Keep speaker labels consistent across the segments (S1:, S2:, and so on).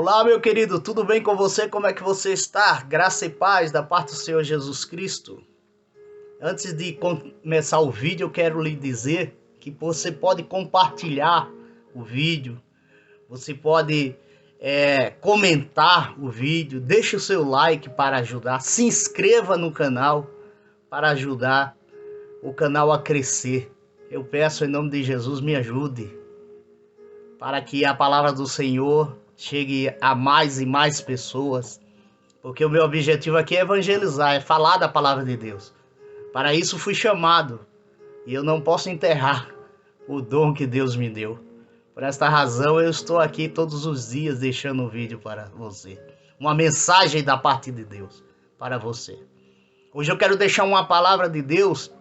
S1: Olá, meu querido, tudo bem com você? Como é que você está? Graça e paz da parte do Senhor Jesus Cristo. Antes de começar o vídeo, eu quero lhe dizer que você pode compartilhar o vídeo, você pode comentar o vídeo, deixe o seu like para ajudar, se inscreva no canal para ajudar o canal a crescer. Eu peço em nome de Jesus, me ajude, para que a palavra do Senhor chegue a mais e mais pessoas, porque o meu objetivo aqui é evangelizar, é falar da palavra de Deus. Para isso fui chamado, e eu não posso enterrar o dom que Deus me deu. Por esta razão eu estou aqui todos os dias deixando um vídeo para você, uma mensagem da parte de Deus para você. Hoje eu quero deixar uma palavra de Deus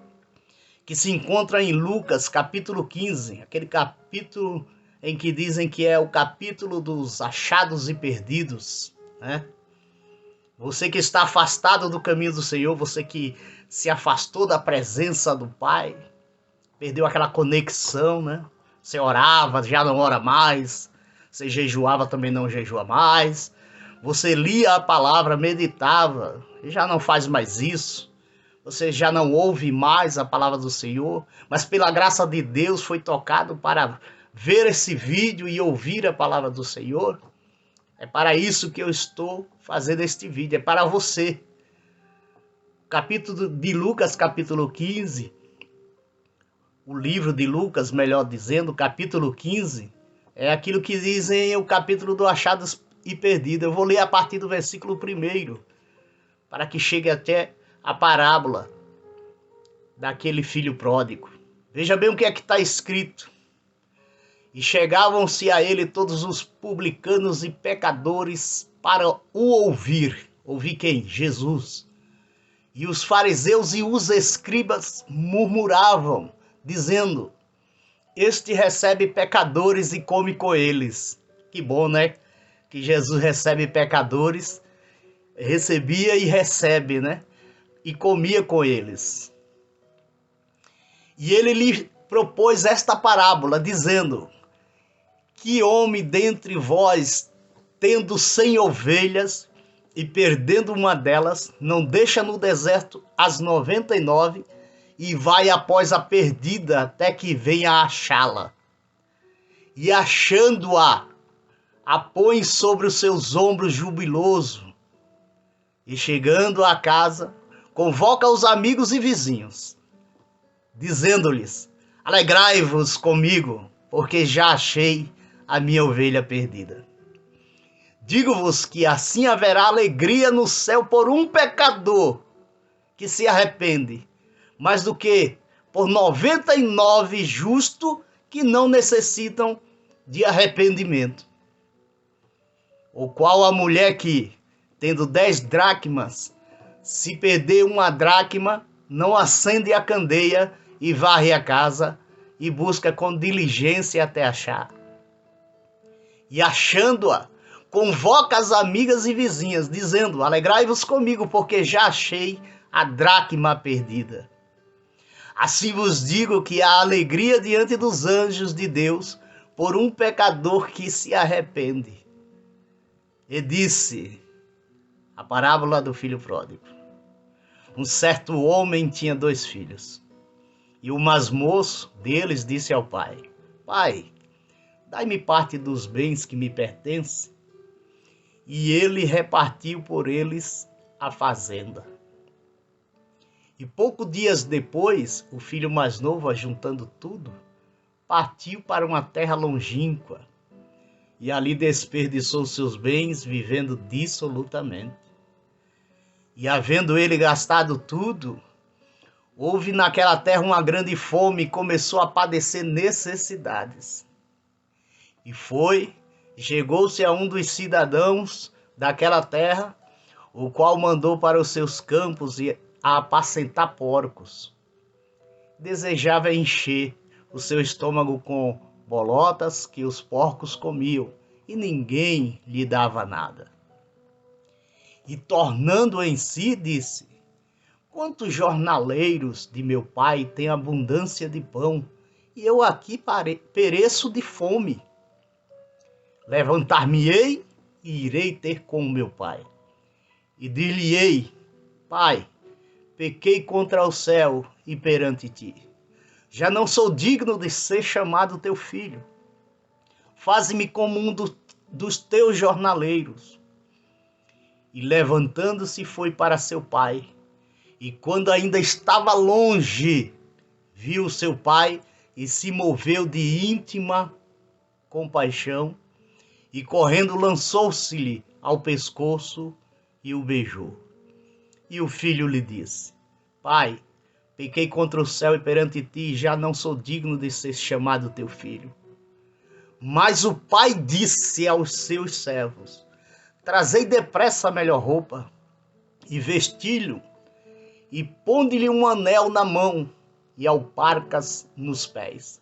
S1: que se encontra em Lucas capítulo 15, aquele capítulo em que dizem que é o capítulo dos achados e perdidos, né? Você que está afastado do caminho do Senhor, você que se afastou da presença do Pai, perdeu aquela conexão, né? Você orava, já não ora mais, você jejuava, também não jejua mais, você lia a palavra, meditava, e já não faz mais isso, você já não ouve mais a palavra do Senhor, mas pela graça de Deus foi tocado para ver esse vídeo e ouvir a palavra do Senhor. É para isso que eu estou fazendo este vídeo, é para você. Capítulo de Lucas, capítulo 15, o livro de Lucas, melhor dizendo, capítulo 15, é aquilo que dizem o capítulo do achados e perdido. Eu vou ler a partir do versículo 1, para que chegue até a parábola daquele filho pródigo. Veja bem o que é que está escrito. E chegavam-se a ele todos os publicanos e pecadores para o ouvir. Ouvir quem? Jesus. E os fariseus e os escribas murmuravam, dizendo: este recebe pecadores e come com eles. Que bom, né? Que Jesus recebe pecadores, recebia e recebe, né? E comia com eles. E ele lhe propôs esta parábola, dizendo: que homem dentre vós, tendo 100 ovelhas e perdendo uma delas, não deixa no deserto as 99 e vai após a perdida até que venha achá-la? E achando-a, a põe sobre os seus ombros jubiloso. E chegando à casa, convoca os amigos e vizinhos, dizendo-lhes: alegrai-vos comigo, porque já achei a minha ovelha perdida. Digo-vos que assim haverá alegria no céu por um pecador que se arrepende, mais do que por 99 justos que não necessitam de arrependimento. O qual a mulher que, tendo 10 dracmas, se perder uma dracma, não acende a candeia e varre a casa e busca com diligência até achar. E achando-a, convoca as amigas e vizinhas, dizendo: alegrai-vos comigo, porque já achei a dracma perdida. Assim vos digo que há alegria diante dos anjos de Deus por um pecador que se arrepende. E disse a parábola do filho pródigo. Um certo homem tinha 2 filhos. E o mais moço deles disse ao pai: pai, dai-me parte dos bens que me pertencem. E ele repartiu por eles a fazenda. E poucos dias depois, o filho mais novo, ajuntando tudo, partiu para uma terra longínqua. E ali desperdiçou seus bens, vivendo dissolutamente. E havendo ele gastado tudo, houve naquela terra uma grande fome e começou a padecer necessidades. E chegou-se a um dos cidadãos daquela terra, o qual mandou para os seus campos a apacentar porcos. Desejava encher o seu estômago com bolotas que os porcos comiam, e ninguém lhe dava nada. E tornando em si, disse: quantos jornaleiros de meu pai têm abundância de pão, e eu aqui pereço de fome. Levantar-me-ei e irei ter com o meu pai. E dir-lhe-ei: Pai, pequei contra o céu e perante ti. Já não sou digno de ser chamado teu filho. Faze-me como um dos teus jornaleiros. E levantando-se foi para seu pai. E quando ainda estava longe, viu seu pai e se moveu de íntima compaixão. E correndo lançou-se-lhe ao pescoço e o beijou. E o filho lhe disse: Pai, pequei contra o céu e perante ti, e já não sou digno de ser chamado teu filho. Mas o pai disse aos seus servos: Trazei depressa a melhor roupa, e vesti-lo, e ponde-lhe um anel na mão, e alparcas nos pés.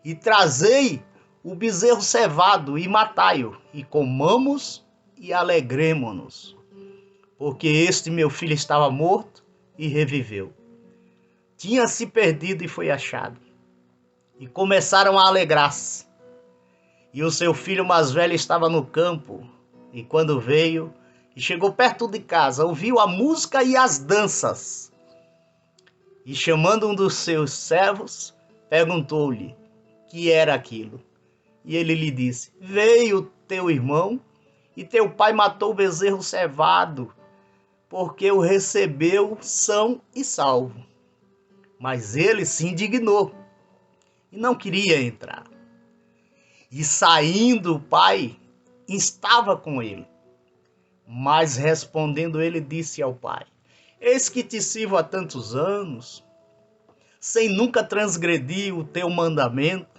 S1: E trazei o bezerro cevado, e matai-o, e comamos e alegremo-nos. Porque este meu filho estava morto e reviveu. Tinha se perdido e foi achado. E começaram a alegrar-se. E o seu filho mais velho estava no campo. E quando veio e chegou perto de casa, ouviu a música e as danças. E chamando um dos seus servos, perguntou-lhe que era aquilo. E ele lhe disse: Veio teu irmão e teu pai matou o bezerro cevado, porque o recebeu são e salvo. Mas ele se indignou e não queria entrar. E saindo o pai, estava com ele. Mas respondendo ele, disse ao pai: Eis que te sirvo há tantos anos, sem nunca transgredir o teu mandamento,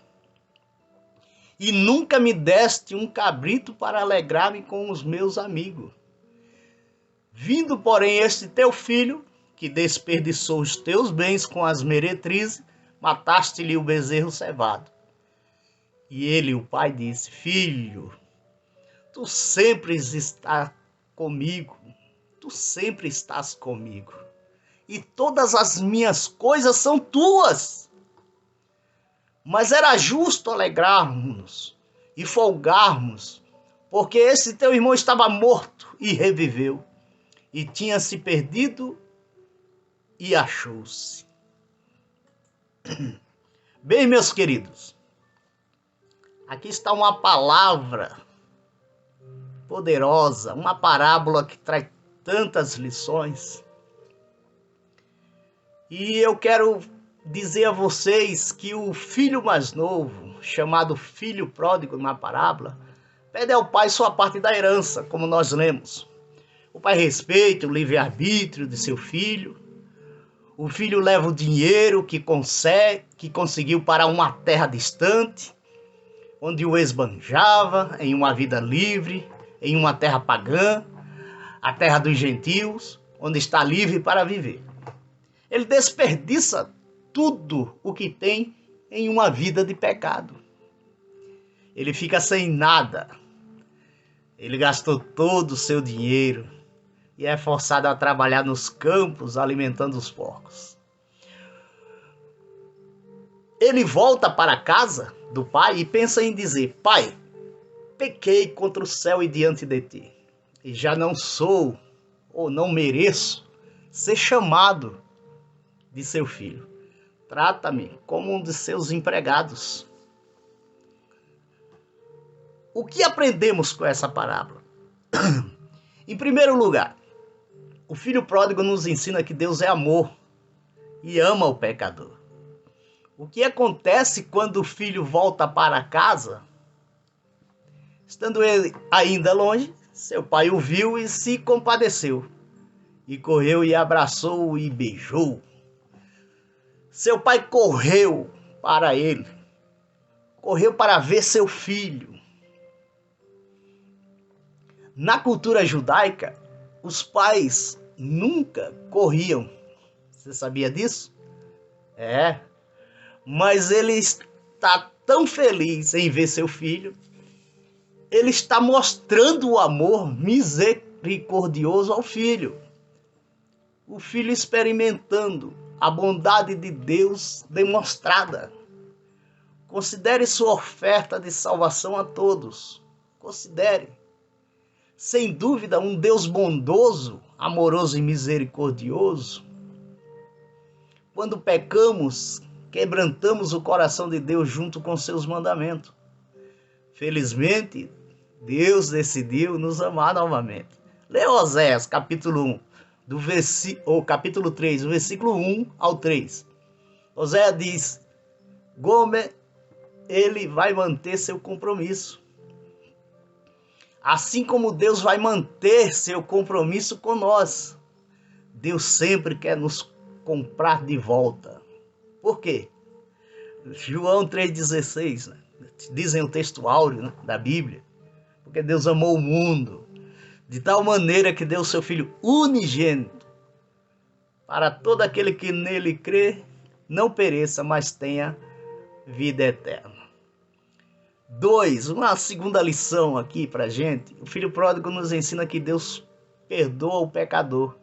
S1: e nunca me deste um cabrito para alegrar-me com os meus amigos. Vindo, porém, este teu filho, que desperdiçou os teus bens com as meretrizes, mataste-lhe o bezerro cevado. E ele, o pai, disse: Filho, tu sempre estás comigo, tu sempre estás comigo, e todas as minhas coisas são tuas. Mas era justo alegrarmos-nos e folgarmos, porque esse teu irmão estava morto e reviveu, e tinha se perdido e achou-se. Bem, meus queridos, aqui está uma palavra poderosa, uma parábola que traz tantas lições. E eu quero dizer a vocês que o filho mais novo, chamado filho pródigo na parábola, pede ao pai sua parte da herança, como nós lemos. O pai respeita o livre-arbítrio de seu filho. O filho leva o dinheiro que conseguiu para uma terra distante, onde o esbanjava em uma vida livre, em uma terra pagã, a terra dos gentios, onde está livre para viver. Ele desperdiça tudo o que tem em uma vida de pecado. Ele fica sem nada. Ele gastou todo o seu dinheiro e é forçado a trabalhar nos campos alimentando os porcos. Ele volta para a casa do pai e pensa em dizer: Pai, pequei contra o céu e diante de ti, e já não sou ou não mereço ser chamado de seu filho. Trata-me como um de seus empregados. O que aprendemos com essa parábola? Em primeiro lugar, o filho pródigo nos ensina que Deus é amor e ama o pecador. O que acontece quando o filho volta para casa? Estando ele ainda longe, seu pai o viu e se compadeceu, e correu e abraçou e beijou. Seu pai correu para ele, correu para ver seu filho. Na cultura judaica, os pais nunca corriam. Você sabia disso? Mas ele está tão feliz em ver seu filho. Ele está mostrando o amor misericordioso ao filho. O filho experimentando a bondade de Deus demonstrada. Considere sua oferta de salvação a todos. Considere. sem dúvida, um Deus bondoso, amoroso e misericordioso. Quando pecamos, quebrantamos o coração de Deus junto com seus mandamentos. Felizmente, Deus decidiu nos amar novamente. Leia Oséias, capítulo 1, capítulo 3, do versículo 1 ao 3. Oséias diz: Gomer, ele vai manter seu compromisso. Assim como Deus vai manter seu compromisso com nós. Deus sempre quer nos comprar de volta. Por quê? João 3,16, né? Dizem o texto áureo, né, da Bíblia. Porque Deus amou o mundo de tal maneira que deu seu Filho unigênito para todo aquele que nele crê, não pereça, mas tenha vida eterna. 2, uma segunda lição aqui pra gente. O filho pródigo nos ensina que Deus perdoa o pecador.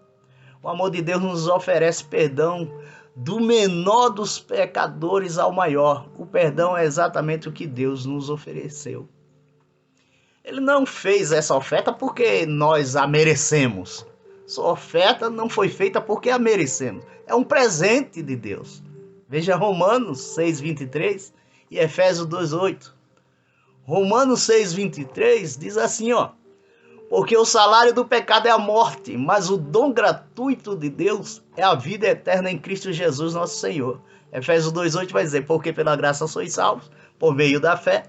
S1: O amor de Deus nos oferece perdão do menor dos pecadores ao maior. O perdão é exatamente o que Deus nos ofereceu. Ele não fez essa oferta porque nós a merecemos. Sua oferta não foi feita porque a merecemos. É um presente de Deus. Veja Romanos 6,23 e Efésios 2,8. Romanos 6,23 diz assim, ó: porque o salário do pecado é a morte, mas o dom gratuito de Deus é a vida eterna em Cristo Jesus nosso Senhor. Efésios 2,8 vai dizer: porque pela graça sois salvos, por meio da fé.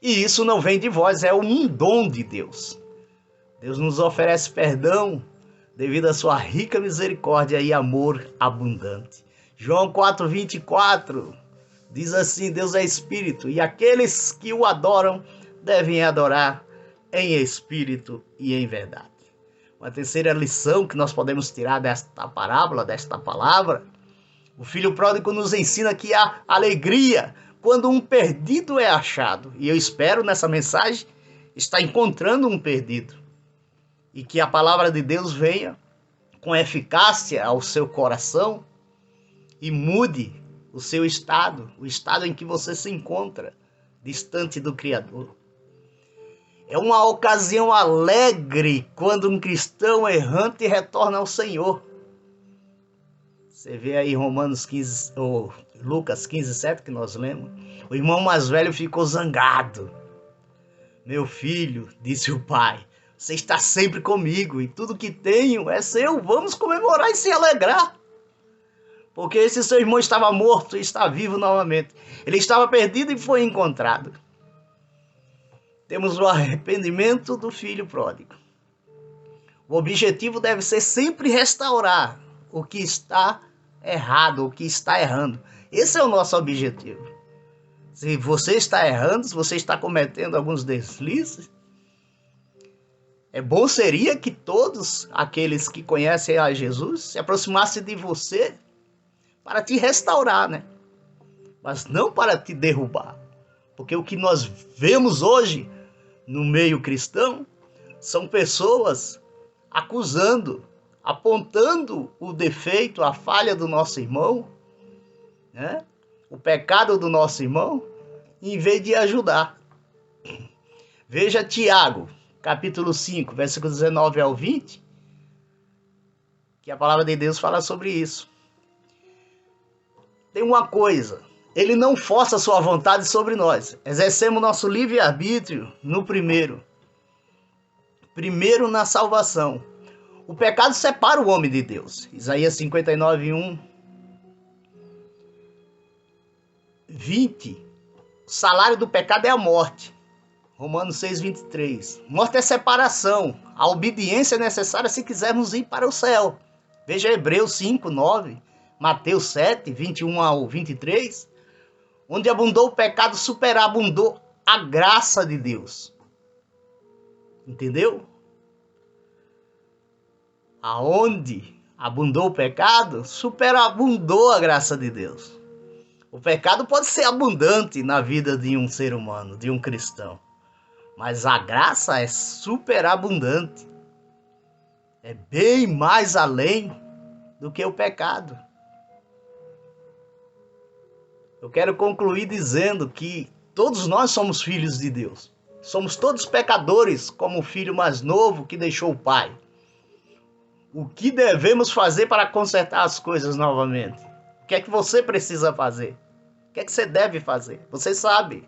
S1: E isso não vem de vós, é um dom de Deus. Deus nos oferece perdão devido à sua rica misericórdia e amor abundante. João 4,24 diz assim: Deus é espírito, e aqueles que o adoram devem adorar em espírito e em verdade. Uma terceira lição que nós podemos tirar desta parábola, desta palavra: o filho pródigo nos ensina que há alegria quando um perdido é achado. E eu espero nessa mensagem estar encontrando um perdido. E que a palavra de Deus venha com eficácia ao seu coração e mude o seu estado, o estado em que você se encontra, distante do Criador. É uma ocasião alegre quando um cristão errante retorna ao Senhor. Você vê aí Romanos 15, ou Lucas 15:7 que nós lemos. O irmão mais velho ficou zangado. Meu filho, disse o pai, você está sempre comigo e tudo que tenho é seu. Vamos comemorar e se alegrar. Porque esse seu irmão estava morto e está vivo novamente. Ele estava perdido e foi encontrado. Temos o arrependimento do filho pródigo. O objetivo deve ser sempre restaurar o que está errado, o que está errando. Esse é o nosso objetivo. Se você está errando, se você está cometendo alguns deslizes, é bom seria que todos aqueles que conhecem a Jesus se aproximassem de você para te restaurar, né? Mas não para te derrubar. Porque o que nós vemos hoje no meio cristão são pessoas acusando, apontando o defeito, a falha do nosso irmão, né? O pecado do nosso irmão, em vez de ajudar. Veja Tiago, capítulo 5, versículos 19 ao 20, que a palavra de Deus fala sobre isso. Tem uma coisa: ele não força sua vontade sobre nós. Exercemos nosso livre-arbítrio no primeiro na salvação. O pecado separa o homem de Deus. Isaías 59:1, 20. O salário do pecado é a morte. Romanos 6:23. Morte é separação. A obediência é necessária se quisermos ir para o céu. Veja Hebreus 5:9. Mateus 7:21 ao 23. Onde abundou o pecado, superabundou a graça de Deus. Entendeu? Aonde abundou o pecado, superabundou a graça de Deus. O pecado pode ser abundante na vida de um ser humano, de um cristão. Mas a graça é superabundante. É bem mais além do que o pecado. Eu quero concluir dizendo que todos nós somos filhos de Deus. Somos todos pecadores, como o filho mais novo que deixou o pai. O que devemos fazer para consertar as coisas novamente? O que é que você precisa fazer? O que é que você deve fazer? Você sabe.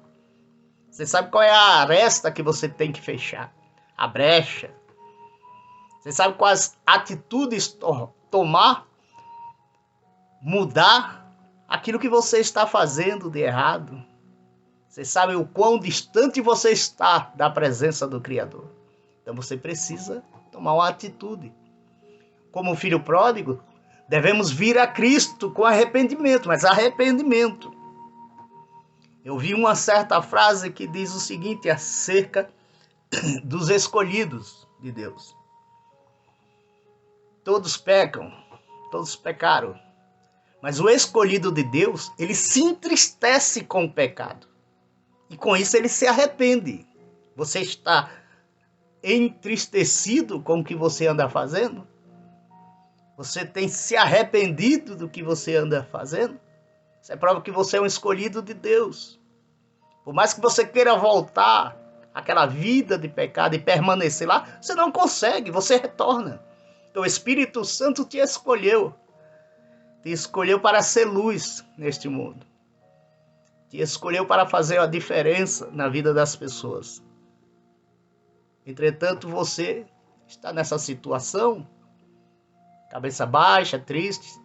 S1: Você sabe qual é a aresta que você tem que fechar. A brecha. Você sabe quais atitudes tomar, mudar aquilo que você está fazendo de errado. Você sabe o quão distante você está da presença do Criador. Então você precisa tomar uma atitude. Como o filho pródigo, devemos vir a Cristo com arrependimento, mas arrependimento. Eu vi uma certa frase que diz o seguinte acerca dos escolhidos de Deus. Todos pecam, todos pecaram, mas o escolhido de Deus, ele se entristece com o pecado. E com isso ele se arrepende. Você está entristecido com o que você anda fazendo? Você tem se arrependido do que você anda fazendo? Isso é prova que você é um escolhido de Deus. Por mais que você queira voltar àquela vida de pecado e permanecer lá, você não consegue, você retorna. Então o Espírito Santo te escolheu para ser luz neste mundo. Te escolheu para fazer a diferença na vida das pessoas. Entretanto, você está nessa situação, cabeça baixa, triste,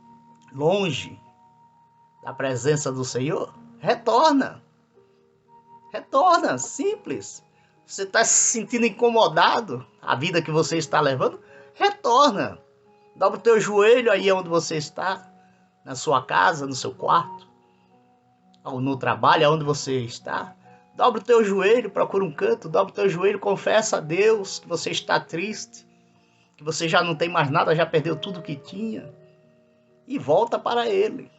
S1: longe da presença do Senhor. Retorna. Retorna, simples. Você está se sentindo incomodado, a vida que você está levando? Retorna. Dobra o teu joelho aí onde você está, na sua casa, no seu quarto, ou no trabalho, aonde você está. Dobra o teu joelho, procura um canto, dobra o teu joelho, confessa a Deus que você está triste, que você já não tem mais nada, já perdeu tudo que tinha, e volta para Ele.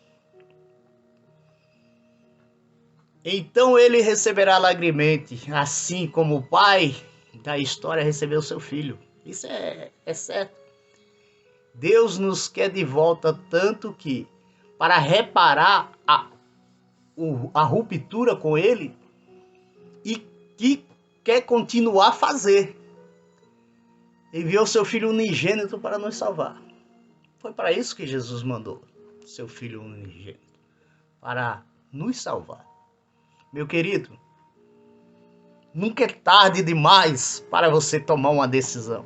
S1: Então ele receberá alegremente, assim como o pai da história recebeu seu filho. Isso é certo. Deus nos quer de volta tanto que, para reparar a ruptura com Ele, e que quer continuar a fazer, enviou seu Filho unigênito para nos salvar. Foi para isso que Jesus mandou seu Filho unigênito, para nos salvar. Meu querido, nunca é tarde demais para você tomar uma decisão.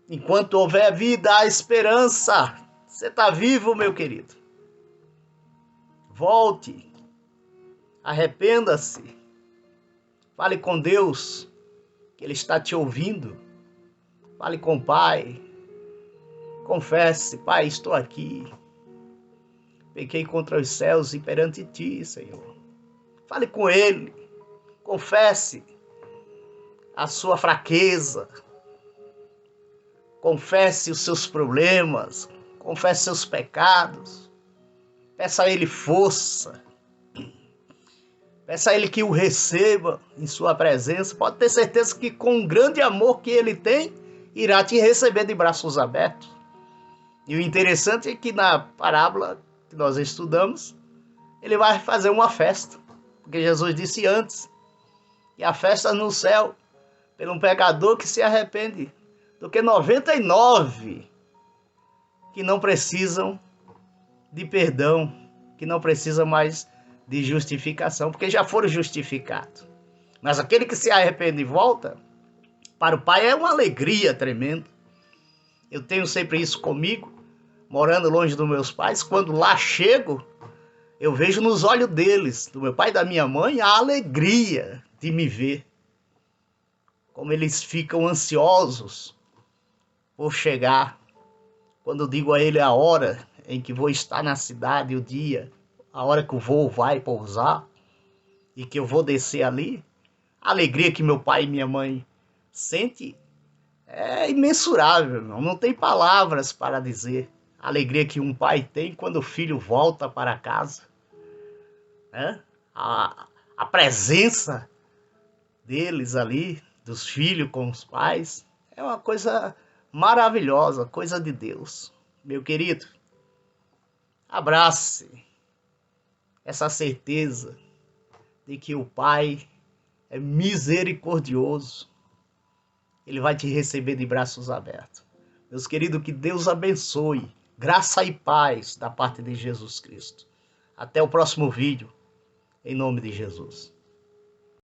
S1: Enquanto houver vida, há esperança. Você está vivo, meu querido. Volte. Arrependa-se. Fale com Deus, que Ele está te ouvindo. Fale com o Pai. Confesse, Pai, estou aqui. Pequei contra os céus e perante Ti, Senhor. Fale com Ele. Confesse a sua fraqueza. Confesse os seus problemas. Confesse seus pecados. Peça a Ele força. Peça a Ele que o receba em sua presença. Pode ter certeza que com o grande amor que Ele tem, irá te receber de braços abertos. E o interessante é que na parábola que nós estudamos, Ele vai fazer uma festa. Porque Jesus disse antes, que a festa no céu, pelo um pecador que se arrepende, do que 99 que não precisam de perdão, que não precisam mais de justificação, porque já foram justificados. Mas aquele que se arrepende e volta, para o Pai é uma alegria tremenda. Eu tenho sempre isso comigo, morando longe dos meus pais. Quando lá chego, eu vejo nos olhos deles, do meu pai e da minha mãe, a alegria de me ver. Como eles ficam ansiosos por chegar. Quando eu digo a ele a hora em que vou estar na cidade, o dia, a hora que o voo vai pousar e que eu vou descer ali, a alegria que meu pai e minha mãe sentem é imensurável, não tem palavras para dizer. A alegria que um pai tem quando o filho volta para casa, né? A presença deles ali, dos filhos com os pais, é uma coisa maravilhosa, coisa de Deus. Meu querido, abrace essa certeza de que o Pai é misericordioso. Ele vai te receber de braços abertos. Meus queridos, que Deus abençoe. Graça e paz da parte de Jesus Cristo. Até o próximo vídeo. Em nome de Jesus.